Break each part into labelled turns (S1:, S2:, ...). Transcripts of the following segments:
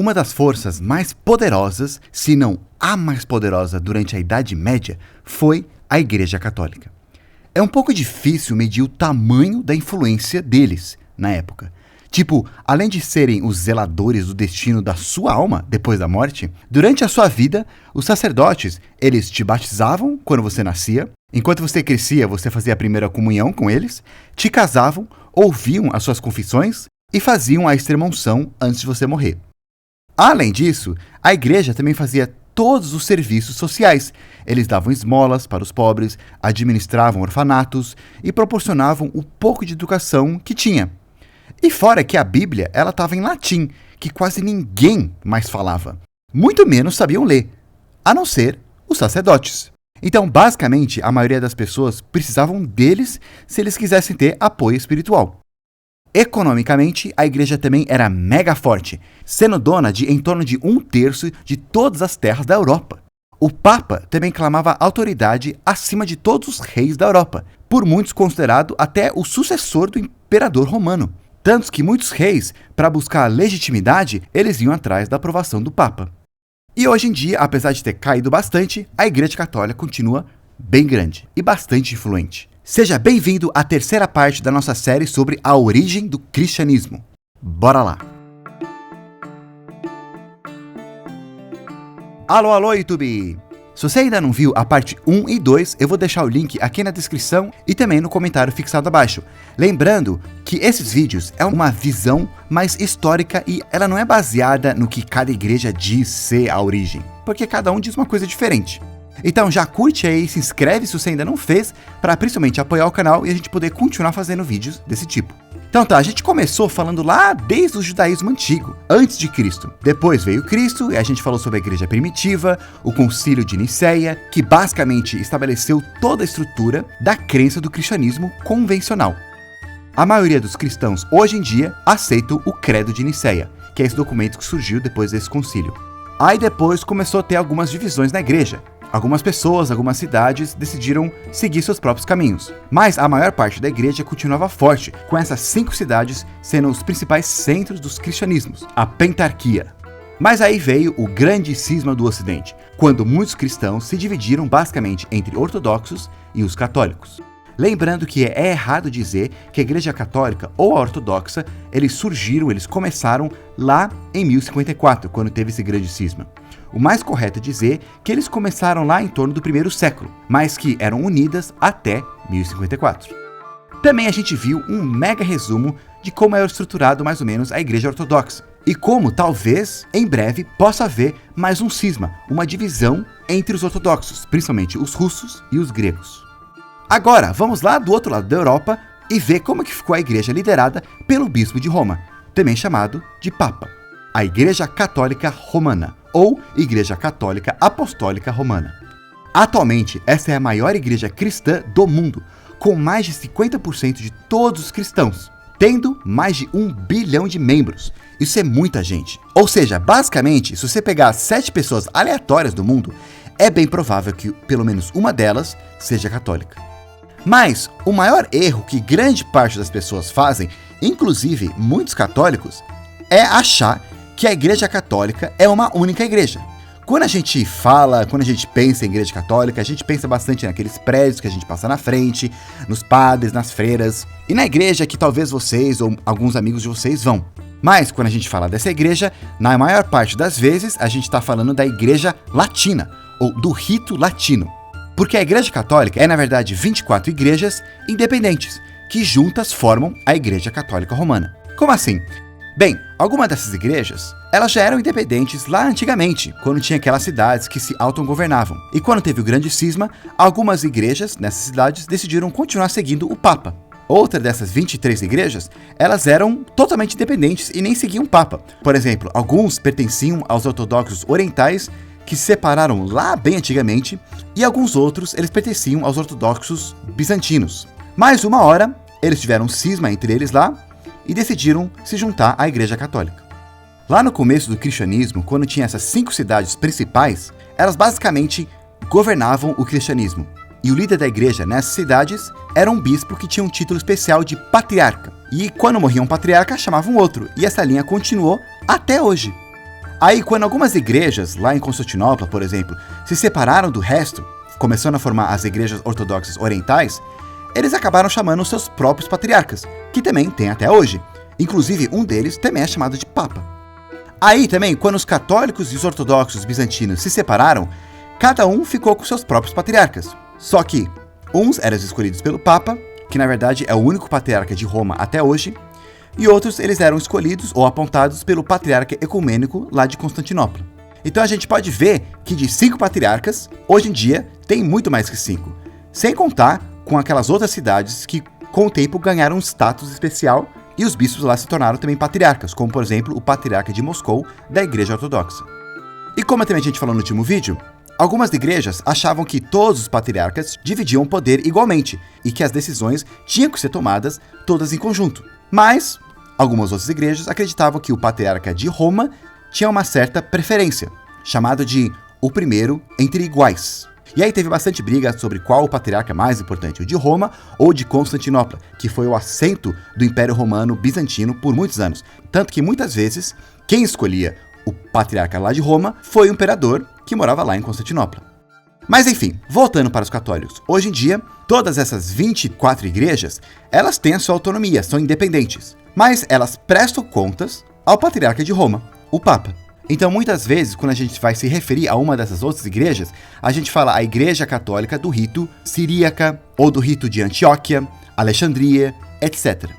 S1: uma das forças mais poderosas, se não a mais poderosa durante a Idade Média, foi a Igreja Católica. É um pouco difícil medir o tamanho da influência deles na época. Tipo, além de serem os zeladores do destino da sua alma depois da morte, durante a sua vida, os sacerdotes, eles te batizavam quando você nascia, enquanto você crescia, você fazia a primeira comunhão com eles, te casavam, ouviam as suas confissões e faziam a extrema-unção antes de você morrer. Além disso, a igreja também fazia todos os serviços sociais. Eles davam esmolas para os pobres, administravam orfanatos e proporcionavam o pouco de educação que tinha. E fora que a Bíblia ela estava em latim, que quase ninguém mais falava. Muito menos sabiam ler, a não ser os sacerdotes. Então, basicamente, a maioria das pessoas precisavam deles se eles quisessem ter apoio espiritual. Economicamente, a igreja também era mega forte, sendo dona de em torno de 1/3 de todas as terras da Europa. O Papa também clamava autoridade acima de todos os reis da Europa, por muitos considerado até o sucessor do imperador romano. Tanto que muitos reis, para buscar legitimidade, eles iam atrás da aprovação do Papa. E hoje em dia, apesar de ter caído bastante, a Igreja Católica continua bem grande e bastante influente. Seja bem-vindo à terceira parte da nossa série sobre a origem do cristianismo. Bora lá! Alô, alô, YouTube! Se você ainda não viu a parte 1 e 2, eu vou deixar o link aqui na descrição e também no comentário fixado abaixo. Lembrando que esses vídeos é uma visão mais histórica e ela não é baseada no que cada igreja diz ser a origem, porque cada um diz uma coisa diferente. Então já curte aí, se inscreve se você ainda não fez, para principalmente apoiar o canal e a gente poder continuar fazendo vídeos desse tipo. Então tá, a gente começou falando lá desde o judaísmo antigo, antes de Cristo. Depois veio Cristo e a gente falou sobre a igreja primitiva, o concílio de Nicéia, que basicamente estabeleceu toda a estrutura da crença do cristianismo convencional. A maioria dos cristãos hoje em dia aceitam o credo de Nicéia, que é esse documento que surgiu depois desse concílio. Aí depois começou a ter algumas divisões na igreja. Algumas pessoas, algumas cidades decidiram seguir seus próprios caminhos. Mas a maior parte da igreja continuava forte, com essas 5 cidades sendo os principais centros dos cristianismos, a pentarquia. Mas aí veio o grande cisma do Ocidente, quando muitos cristãos se dividiram basicamente entre ortodoxos e os católicos. Lembrando que é errado dizer que a igreja católica ou a ortodoxa, eles começaram lá em 1054, quando teve esse grande cisma. O mais correto é dizer que eles começaram lá em torno do 1º século, mas que eram unidas até 1054. Também a gente viu um mega resumo de como era estruturado mais ou menos a igreja ortodoxa, e como talvez em breve possa haver mais um cisma, uma divisão entre os ortodoxos, principalmente os russos e os gregos. Agora, vamos lá do outro lado da Europa e ver como que ficou a igreja liderada pelo bispo de Roma, também chamado de Papa, a Igreja Católica Romana, ou Igreja Católica Apostólica Romana. Atualmente, essa é a maior igreja cristã do mundo, com mais de 50% de todos os cristãos, tendo mais de 1 bilhão de membros. Isso é muita gente. Ou seja, basicamente, se você pegar 7 pessoas aleatórias do mundo, é bem provável que pelo menos uma delas seja católica. Mas o maior erro que grande parte das pessoas fazem, inclusive muitos católicos, é achar que a igreja católica é uma única igreja. Quando a gente pensa em igreja católica, a gente pensa bastante naqueles prédios que a gente passa na frente, nos padres, nas freiras, e na igreja que talvez vocês ou alguns amigos de vocês vão. Mas quando a gente fala dessa igreja, na maior parte das vezes, a gente está falando da igreja latina, ou do rito latino. Porque a igreja católica é, na verdade, 24 igrejas independentes, que juntas formam a Igreja Católica Romana. Como assim? Bem, algumas dessas igrejas, elas já eram independentes lá antigamente, quando tinha aquelas cidades que se autogovernavam. E quando teve o grande cisma, algumas igrejas nessas cidades decidiram continuar seguindo o Papa. Outra dessas 23 igrejas, elas eram totalmente independentes e nem seguiam o Papa. Por exemplo, alguns pertenciam aos ortodoxos orientais, que se separaram lá bem antigamente, e alguns outros, eles pertenciam aos ortodoxos bizantinos. Mas uma hora, eles tiveram um cisma entre eles lá, e decidiram se juntar à Igreja Católica. Lá no começo do cristianismo, quando tinha essas 5 cidades principais, elas basicamente governavam o cristianismo. E o líder da igreja nessas cidades era um bispo que tinha um título especial de patriarca. E quando morria um patriarca, chamavam outro. E essa linha continuou até hoje. Aí, quando algumas igrejas, lá em Constantinopla, por exemplo, se separaram do resto, começando a formar as igrejas ortodoxas orientais, eles acabaram chamando os seus próprios patriarcas, que também tem até hoje. Inclusive, um deles também é chamado de Papa. Aí também, quando os católicos e os ortodoxos bizantinos se separaram, cada um ficou com seus próprios patriarcas. Só que uns eram escolhidos pelo Papa, que na verdade é o único patriarca de Roma até hoje, e outros eles eram escolhidos ou apontados pelo patriarca ecumênico lá de Constantinopla. Então a gente pode ver que de 5 patriarcas, hoje em dia tem muito mais que 5. Sem contar com aquelas outras cidades que com o tempo ganharam um status especial e os bispos lá se tornaram também patriarcas, como por exemplo o patriarca de Moscou da Igreja Ortodoxa. E como também a gente falou no último vídeo, algumas igrejas achavam que todos os patriarcas dividiam o poder igualmente e que as decisões tinham que ser tomadas todas em conjunto. Mas algumas outras igrejas acreditavam que o patriarca de Roma tinha uma certa preferência, chamado de o primeiro entre iguais. E aí teve bastante briga sobre qual o patriarca mais importante, o de Roma ou de Constantinopla, que foi o assento do Império Romano Bizantino por muitos anos. Tanto que muitas vezes quem escolhia o patriarca lá de Roma foi o imperador que morava lá em Constantinopla. Mas enfim, voltando para os católicos, hoje em dia, todas essas 24 igrejas, elas têm a sua autonomia, são independentes, mas elas prestam contas ao patriarca de Roma, o Papa. Então, muitas vezes, quando a gente vai se referir a uma dessas outras igrejas, a gente fala a Igreja Católica do rito siríaca, ou do rito de Antioquia, Alexandria, etc.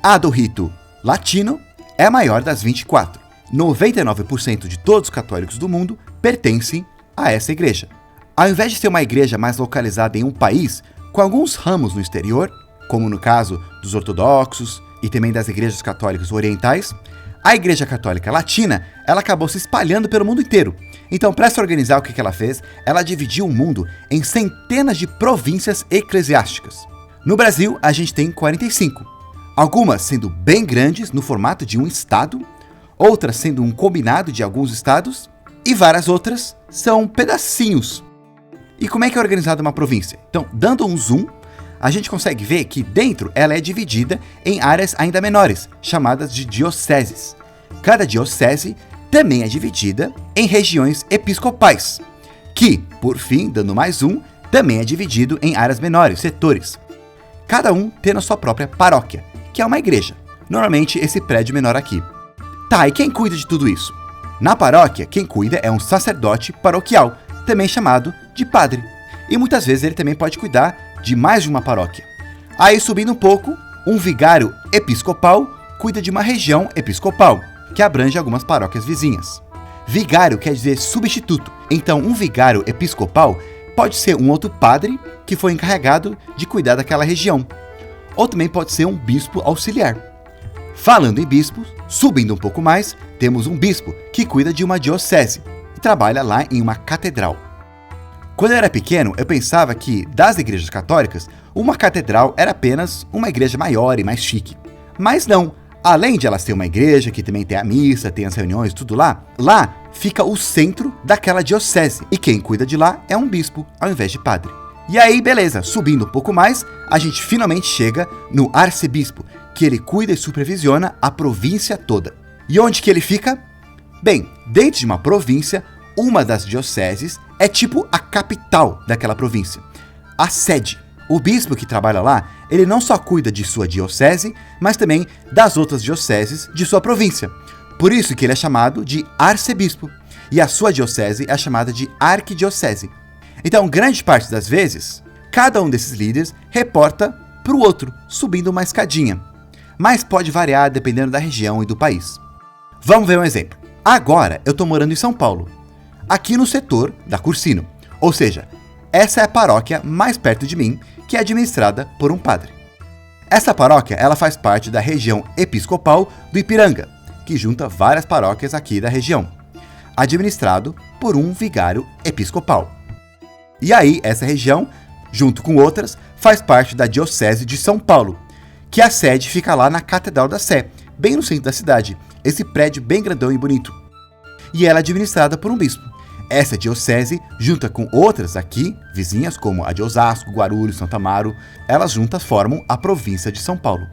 S1: A do rito latino é a maior das 24. 99% de todos os católicos do mundo pertencem a essa igreja. Ao invés de ser uma igreja mais localizada em um país, com alguns ramos no exterior, como no caso dos ortodoxos e também das igrejas católicas orientais, a Igreja Católica Latina, ela acabou se espalhando pelo mundo inteiro. Então, para se organizar, o que ela fez? Ela dividiu o mundo em centenas de províncias eclesiásticas. No Brasil, a gente tem 45. Algumas sendo bem grandes, no formato de um estado, outras sendo um combinado de alguns estados, e várias outras são pedacinhos. E como é que é organizada uma província? Então, dando um zoom, a gente consegue ver que dentro ela é dividida em áreas ainda menores, chamadas de dioceses. Cada diocese também é dividida em regiões episcopais, que, por fim, dando mais um, também é dividido em áreas menores, setores. Cada um tendo a sua própria paróquia, que é uma igreja. Normalmente esse prédio menor aqui. Tá, e quem cuida de tudo isso? Na paróquia, quem cuida é um sacerdote paroquial, também chamado de padre. E muitas vezes ele também pode cuidar de mais de uma paróquia. Aí, subindo um pouco, um vigário episcopal cuida de uma região episcopal, que abrange algumas paróquias vizinhas. Vigário quer dizer substituto. Então, um vigário episcopal pode ser um outro padre que foi encarregado de cuidar daquela região. Ou também pode ser um bispo auxiliar. Falando em bispos, subindo um pouco mais, temos um bispo que cuida de uma diocese e trabalha lá em uma catedral. Quando eu era pequeno, eu pensava que, das igrejas católicas, uma catedral era apenas uma igreja maior e mais chique. Mas não, além de ela ser uma igreja que também tem a missa, tem as reuniões, tudo lá fica o centro daquela diocese. E quem cuida de lá é um bispo, ao invés de padre. E aí, beleza, subindo um pouco mais, a gente finalmente chega no arcebispo, que ele cuida e supervisiona a província toda. E onde que ele fica? Bem, dentro de uma província, uma das dioceses é tipo a capital daquela província, a sede. O bispo que trabalha lá, ele não só cuida de sua diocese, mas também das outras dioceses de sua província. Por isso que ele é chamado de arcebispo, e a sua diocese é chamada de arquidiocese. Então, grande parte das vezes, cada um desses líderes reporta para o outro, subindo uma escadinha. Mas pode variar dependendo da região e do país. Vamos ver um exemplo. Agora, eu estou morando em São Paulo, aqui no setor da Cursino. Ou seja, essa é a paróquia mais perto de mim, que é administrada por um padre. Essa paróquia, ela faz parte da região episcopal do Ipiranga, que junta várias paróquias aqui da região, administrado por um vigário episcopal. E aí, essa região, junto com outras, faz parte da Diocese de São Paulo, que a sede fica lá na Catedral da Sé, bem no centro da cidade, esse prédio bem grandão e bonito. E ela é administrada por um bispo. Essa diocese, junta com outras aqui, vizinhas, como a de Osasco, Guarulhos, Santo Amaro, elas juntas formam a província de São Paulo.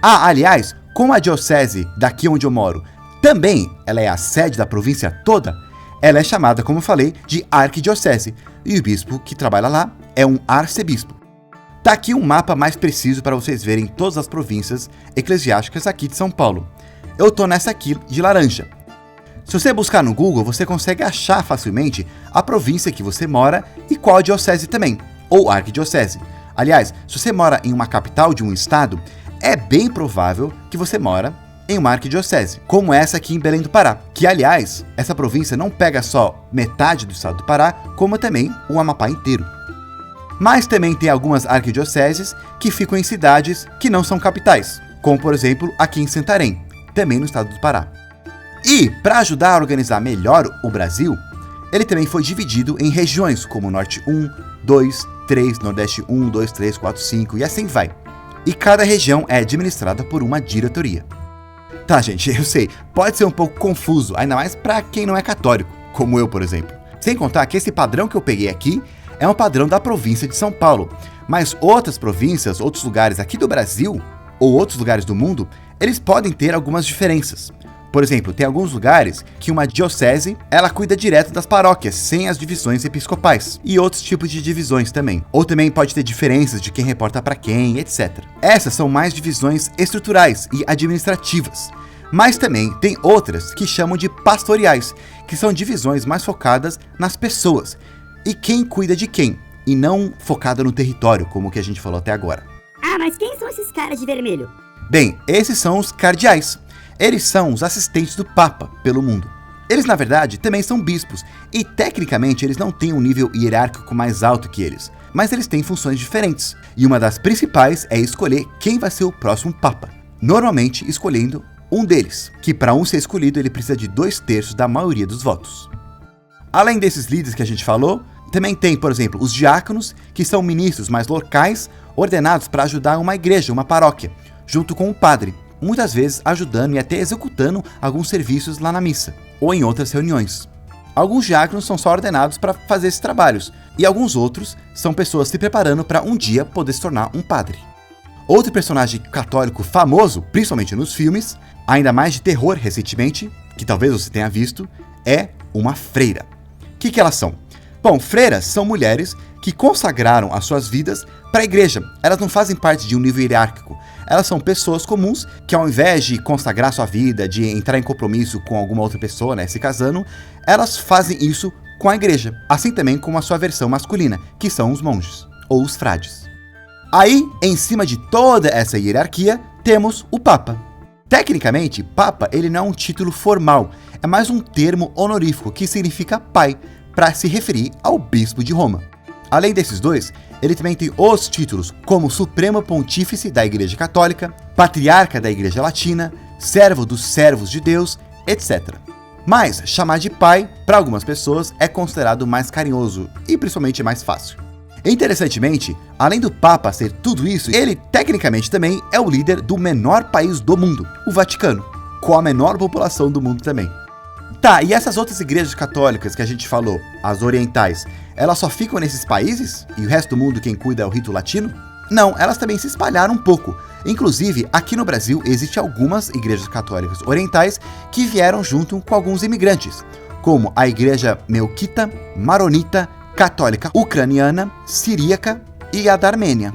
S1: Ah, aliás, como a diocese daqui onde eu moro Também ela é a sede da província toda. Ela é chamada, como eu falei, de arquidiocese, e o bispo que trabalha lá é um arcebispo. Tá aqui um mapa mais preciso para vocês verem todas as províncias eclesiásticas aqui de São Paulo. Eu tô nessa aqui de laranja. Se você buscar no Google, você consegue achar facilmente a província que você mora e qual a diocese também, ou arquidiocese. Aliás, se você mora em uma capital de um estado, é bem provável que você mora em uma arquidiocese, como essa aqui em Belém do Pará, que aliás, essa província não pega só metade do estado do Pará, como também o Amapá inteiro. Mas também tem algumas arquidioceses que ficam em cidades que não são capitais, como por exemplo aqui em Santarém, também no estado do Pará. E, para ajudar a organizar melhor o Brasil, ele também foi dividido em regiões como Norte 1, 2, 3, Nordeste 1, 2, 3, 4, 5 e assim vai. E cada região é administrada por uma diretoria. Tá, gente, eu sei, pode ser um pouco confuso, ainda mais para quem não é católico, como eu, por exemplo. Sem contar que esse padrão que eu peguei aqui é um padrão da província de São Paulo, mas outras províncias, outros lugares aqui do Brasil, ou outros lugares do mundo, eles podem ter algumas diferenças. Por exemplo, tem alguns lugares que uma diocese, ela cuida direto das paróquias, sem as divisões episcopais, e outros tipos de divisões também. Ou também pode ter diferenças de quem reporta para quem, etc. Essas são mais divisões estruturais e administrativas. Mas também tem outras que chamam de pastoreais, que são divisões mais focadas nas pessoas, e quem cuida de quem, e não focada no território, como o que a gente falou até agora.
S2: Ah, mas quem são esses caras de vermelho?
S1: Bem, esses são os cardeais. Eles são os assistentes do Papa pelo mundo. Eles, na verdade, também são bispos, e tecnicamente eles não têm um nível hierárquico mais alto que eles, mas eles têm funções diferentes, e uma das principais é escolher quem vai ser o próximo Papa, normalmente escolhendo um deles, que para um ser escolhido ele precisa de 2/3 da maioria dos votos. Além desses líderes que a gente falou, também tem, por exemplo, os diáconos, que são ministros mais locais, ordenados para ajudar uma igreja, uma paróquia, junto com o padre, muitas vezes ajudando e até executando alguns serviços lá na missa, ou em outras reuniões. Alguns diáconos são só ordenados para fazer esses trabalhos, e alguns outros são pessoas se preparando para um dia poder se tornar um padre. Outro personagem católico famoso, principalmente nos filmes, ainda mais de terror recentemente, que talvez você tenha visto, é uma freira. O que elas são? Bom, freiras são mulheres que consagraram as suas vidas para a igreja. Elas não fazem parte de um nível hierárquico. Elas são pessoas comuns que, ao invés de consagrar sua vida, de entrar em compromisso com alguma outra pessoa, né, se casando, elas fazem isso com a igreja. Assim também como a sua versão masculina, que são os monges, ou os frades. Aí, em cima de toda essa hierarquia, temos o Papa. Tecnicamente, Papa ele não é um título formal, é mais um termo honorífico que significa pai, para se referir ao bispo de Roma. Além desses dois, ele também tem os títulos como Supremo Pontífice da Igreja Católica, Patriarca da Igreja Latina, Servo dos Servos de Deus, etc. Mas chamar de pai, para algumas pessoas, é considerado mais carinhoso e principalmente mais fácil. Interessantemente, além do Papa ser tudo isso, ele tecnicamente também é o líder do menor país do mundo, o Vaticano, com a menor população do mundo também. Tá, e essas outras igrejas católicas que a gente falou, as orientais, elas só ficam nesses países? E o resto do mundo quem cuida é o rito latino? Não, elas também se espalharam um pouco. Inclusive, aqui no Brasil, existem algumas igrejas católicas orientais que vieram junto com alguns imigrantes, como a igreja melquita, maronita, católica ucraniana, siríaca e a da Armênia.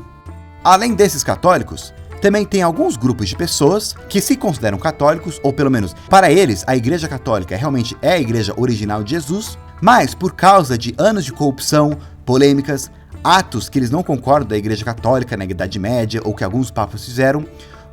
S1: Além desses católicos, também tem alguns grupos de pessoas que se consideram católicos, ou pelo menos para eles a Igreja Católica realmente é a igreja original de Jesus, mas por causa de anos de corrupção, polêmicas, atos que eles não concordam da Igreja Católica na Idade Média ou que alguns papas fizeram,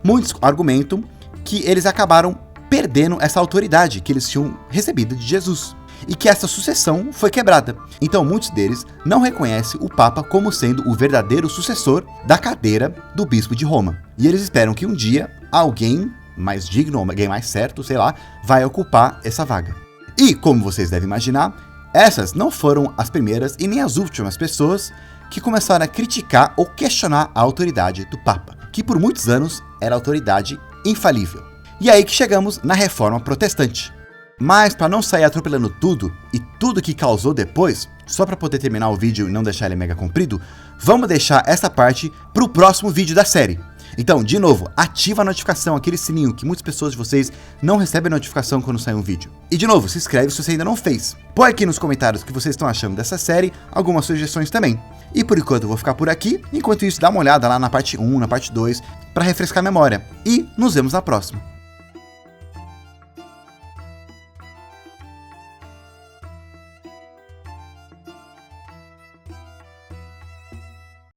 S1: muitos argumentam que eles acabaram perdendo essa autoridade que eles tinham recebido de Jesus e que essa sucessão foi quebrada. Então muitos deles não reconhecem o Papa como sendo o verdadeiro sucessor da cadeira do bispo de Roma. E eles esperam que um dia alguém mais digno, alguém mais certo, sei lá, vai ocupar essa vaga. E, como vocês devem imaginar, essas não foram as primeiras e nem as últimas pessoas que começaram a criticar ou questionar a autoridade do Papa, que por muitos anos era a autoridade infalível. E aí que chegamos na Reforma Protestante. Mas para não sair atropelando tudo e tudo que causou depois, só para poder terminar o vídeo e não deixar ele mega comprido, vamos deixar essa parte para o próximo vídeo da série. Então, de novo, ativa a notificação, aquele sininho que muitas pessoas de vocês não recebem notificação quando sai um vídeo. E de novo, se inscreve se você ainda não fez. Põe aqui nos comentários o que vocês estão achando dessa série, algumas sugestões também. E por enquanto eu vou ficar por aqui, enquanto isso dá uma olhada lá na parte 1, na parte 2, para refrescar a memória. E nos vemos na próxima.